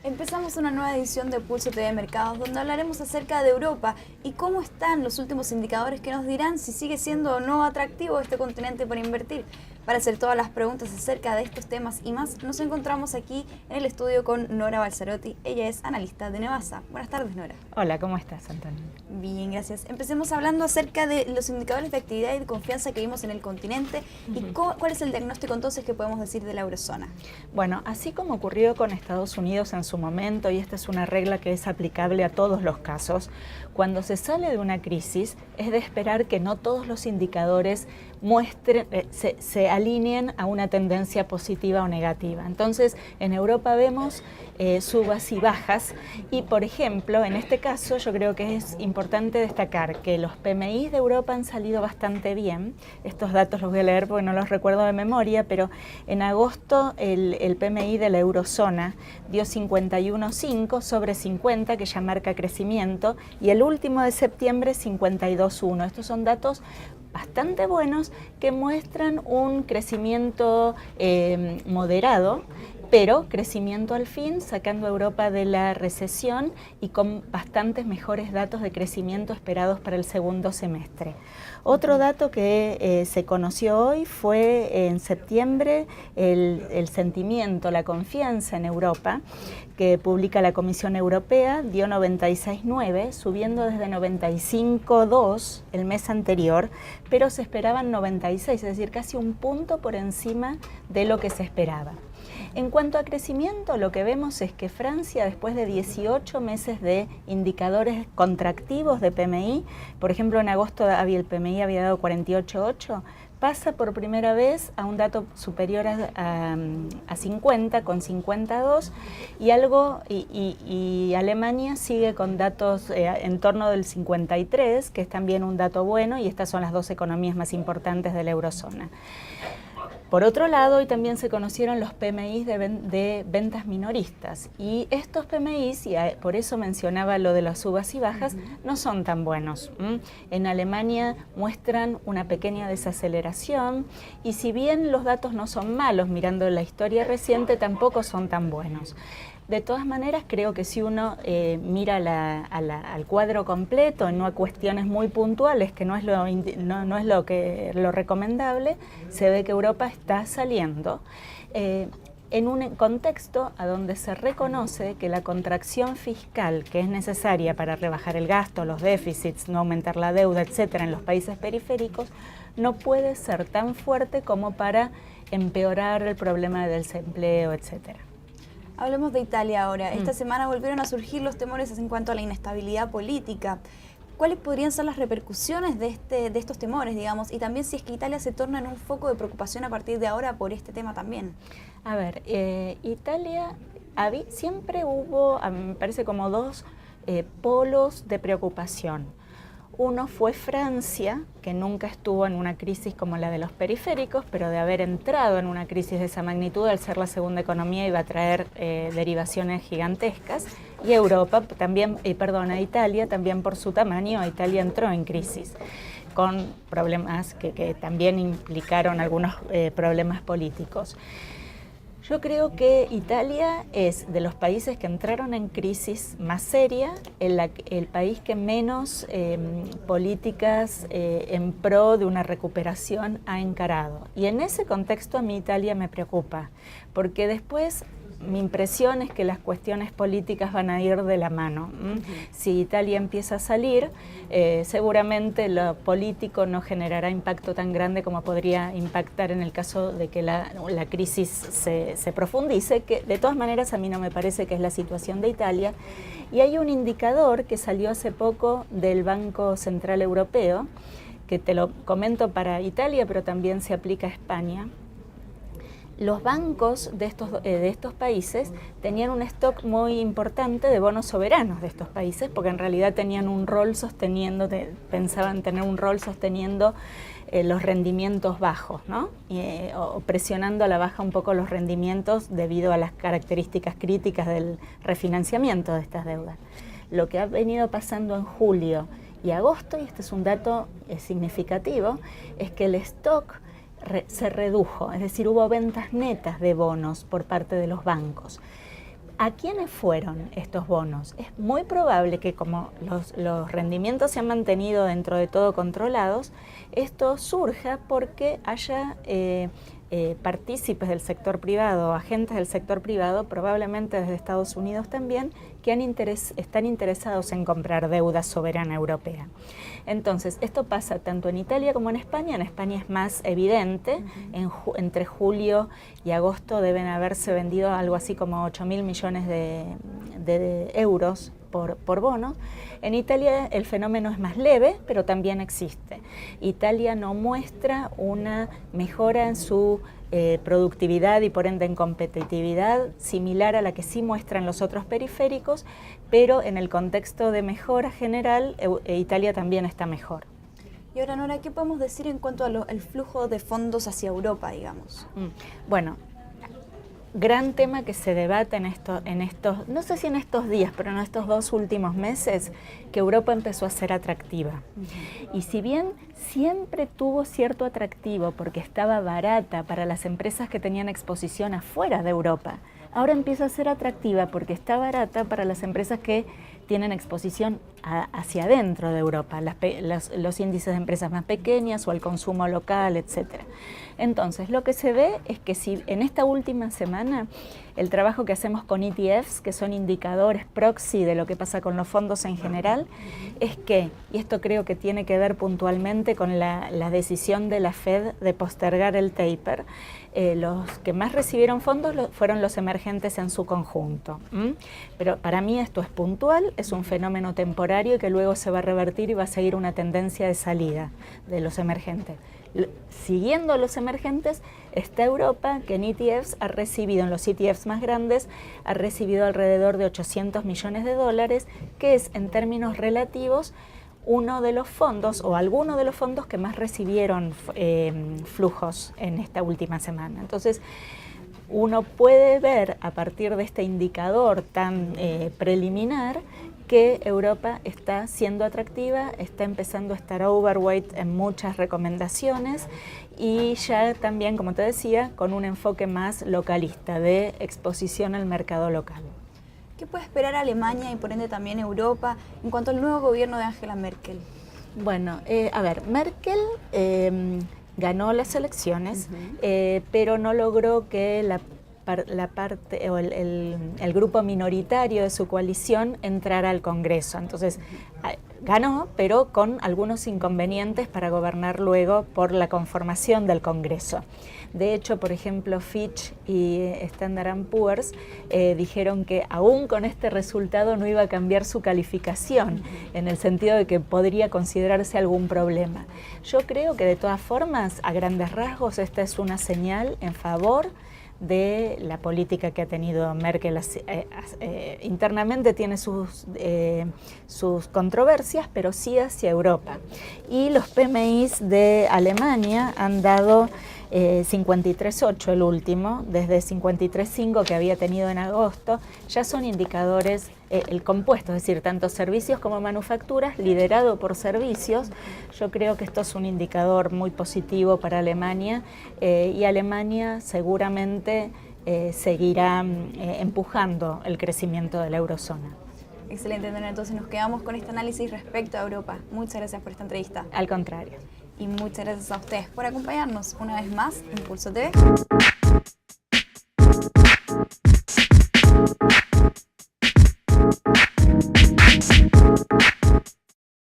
Empezamos una nueva edición de Pulso TV Mercados, donde hablaremos acerca de Europa y cómo están los últimos indicadores que nos dirán si sigue siendo o no atractivo este continente para invertir. Para hacer todas las preguntas acerca de estos temas y más, nos encontramos aquí en el estudio con Nora Balzarotti. Ella es analista de Nevasa. Buenas tardes, Nora. Hola, ¿cómo estás, Antonio? Bien, gracias. Empecemos hablando acerca de los indicadores de actividad y de confianza que vimos en el continente y cuál es el diagnóstico entonces que podemos decir de la eurozona. Bueno, así como ocurrió con Estados Unidos en su momento, y esta es una regla que es aplicable a todos los casos, cuando se sale de una crisis es de esperar que no todos los indicadores se alineen a una tendencia positiva o negativa. Entonces, en Europa vemos subas y bajas y, por ejemplo, en este caso yo creo que es importante destacar que los PMI de Europa han salido bastante bien. Estos datos los voy a leer porque no los recuerdo de memoria, pero en agosto el PMI de la eurozona dio 51,5 sobre 50, que ya marca crecimiento, y el último de septiembre 52,1. Estos son datos bastante buenos que muestran un crecimiento moderado, pero crecimiento al fin, sacando a Europa de la recesión y con bastantes mejores datos de crecimiento esperados para el segundo semestre. Otro dato que se conoció hoy fue en septiembre el sentimiento, la confianza en Europa, que publica la Comisión Europea, dio 96,9, subiendo desde 95,2 el mes anterior, pero se esperaban 96, es decir, casi un punto por encima de lo que se esperaba. En cuanto a crecimiento, lo que vemos es que Francia, después de 18 meses de indicadores contractivos de PMI, por ejemplo en agosto el PMI había dado 48,8, pasa por primera vez a un dato superior a 50, con 52, y Alemania sigue con datos en torno del 53, que es también un dato bueno, y estas son las dos economías más importantes de la eurozona. Por otro lado, hoy también se conocieron los PMI de ventas minoristas, y estos PMI, y por eso mencionaba lo de las subas y bajas, no son tan buenos. En Alemania muestran una pequeña desaceleración, y si bien los datos no son malos, mirando la historia reciente, tampoco son tan buenos. De todas maneras, creo que si uno mira al cuadro completo, no a cuestiones muy puntuales, que no es lo recomendable, se ve que Europa está saliendo en un contexto a donde se reconoce que la contracción fiscal que es necesaria para rebajar el gasto, los déficits, no aumentar la deuda, etcétera, en los países periféricos, no puede ser tan fuerte como para empeorar el problema del desempleo, etcétera. Hablemos de Italia ahora. Esta semana volvieron a surgir los temores en cuanto a la inestabilidad política. ¿Cuáles podrían ser las repercusiones de estos temores, digamos? Y también si es que Italia se torna en un foco de preocupación a partir de ahora por este tema también. A ver, Italia, siempre hubo, me parece, como dos polos de preocupación. Uno fue Francia, que nunca estuvo en una crisis como la de los periféricos, pero de haber entrado en una crisis de esa magnitud, al ser la segunda economía, iba a traer derivaciones gigantescas. Y Europa, también, a Italia, también por su tamaño, Italia entró en crisis, con problemas que también implicaron algunos problemas políticos. Yo creo que Italia es de los países que entraron en crisis más seria, el país que menos políticas en pro de una recuperación ha encarado. Y en ese contexto a mí Italia me preocupa, porque después mi impresión es que las cuestiones políticas van a ir de la mano. Si Italia empieza a salir, seguramente lo político no generará impacto tan grande como podría impactar en el caso de que la crisis se profundice, que de todas maneras a mí no me parece que es la situación de Italia. Y hay un indicador que salió hace poco del Banco Central Europeo, que te lo comento para Italia, pero también se aplica a España. Los bancos de estos países tenían un stock muy importante de bonos soberanos de estos países, porque en realidad tenían un rol sosteniendo, pensaban tener un rol sosteniendo los rendimientos bajos, ¿no? O presionando a la baja un poco los rendimientos debido a las características críticas del refinanciamiento de estas deudas. Lo que ha venido pasando en julio y agosto, y este es un dato significativo, es que el stock se redujo, es decir, hubo ventas netas de bonos por parte de los bancos. ¿A quiénes fueron estos bonos? Es muy probable que como los rendimientos se han mantenido dentro de todo controlados, esto surja porque haya partícipes del sector privado, agentes del sector privado, probablemente desde Estados Unidos también, que están interesados en comprar deuda soberana europea. Entonces, esto pasa tanto en Italia como en España. En España es más evidente. Entre julio y agosto deben haberse vendido algo así como 8.000 millones de euros por bono. En Italia el fenómeno es más leve, pero también existe. Italia no muestra una mejora en su productividad y por ende en competitividad similar a la que sí muestran los otros periféricos, pero en el contexto de mejora general, Italia también está mejor. Y ahora, Nora, ¿qué podemos decir en cuanto al flujo de fondos hacia Europa, digamos? Bueno, gran tema que se debate en estos, no sé si en estos días, pero en estos 2 últimos meses, que Europa empezó a ser atractiva. Y si bien siempre tuvo cierto atractivo porque estaba barata para las empresas que tenían exposición afuera de Europa, ahora empieza a ser atractiva porque está barata para las empresas que tienen exposición hacia adentro de Europa, los índices de empresas más pequeñas o al consumo local, etc. Entonces, lo que se ve es que si en esta última semana el trabajo que hacemos con ETFs, que son indicadores proxy de lo que pasa con los fondos en general, es que, y esto creo que tiene que ver puntualmente con la decisión de la Fed de postergar el taper, los que más recibieron fondos fueron los emergentes en su conjunto. Pero para mí esto es puntual, es un fenómeno temporario que luego se va a revertir y va a seguir una tendencia de salida de los emergentes. Siguiendo a los emergentes está Europa, que en ETFs ha recibido, en los ETFs más grandes, ha recibido alrededor de 800 millones de dólares, que es en términos relativos uno de los fondos o alguno de los fondos que más recibieron flujos en esta última semana. Entonces, uno puede ver a partir de este indicador tan preliminar que Europa está siendo atractiva, está empezando a estar overweight en muchas recomendaciones y ya también, como te decía, con un enfoque más localista de exposición al mercado local. ¿Qué puede esperar Alemania y por ende también Europa en cuanto al nuevo gobierno de Angela Merkel? Bueno, a ver, Merkel ganó las elecciones, pero no logró que la parte o el grupo minoritario de su coalición entrara al Congreso. Entonces, ganó, pero con algunos inconvenientes para gobernar luego por la conformación del Congreso. De hecho, por ejemplo, Fitch y Standard & Poor's dijeron que aún con este resultado no iba a cambiar su calificación, en el sentido de que podría considerarse algún problema. Yo creo que de todas formas, a grandes rasgos, esta es una señal en favor de la política que ha tenido Merkel. Internamente tiene sus controversias, pero sí hacia Europa. Y los PMIs de Alemania han dado 53.8 el último, desde 53.5 que había tenido en agosto, ya son indicadores, el compuesto, es decir, tanto servicios como manufacturas, liderado por servicios. Yo creo que esto es un indicador muy positivo para Alemania y Alemania seguramente seguirá empujando el crecimiento de la eurozona. Excelente, Nora. Entonces nos quedamos con este análisis respecto a Europa. Muchas gracias por esta entrevista. Al contrario. Y muchas gracias a ustedes por acompañarnos una vez más en Pulso TV.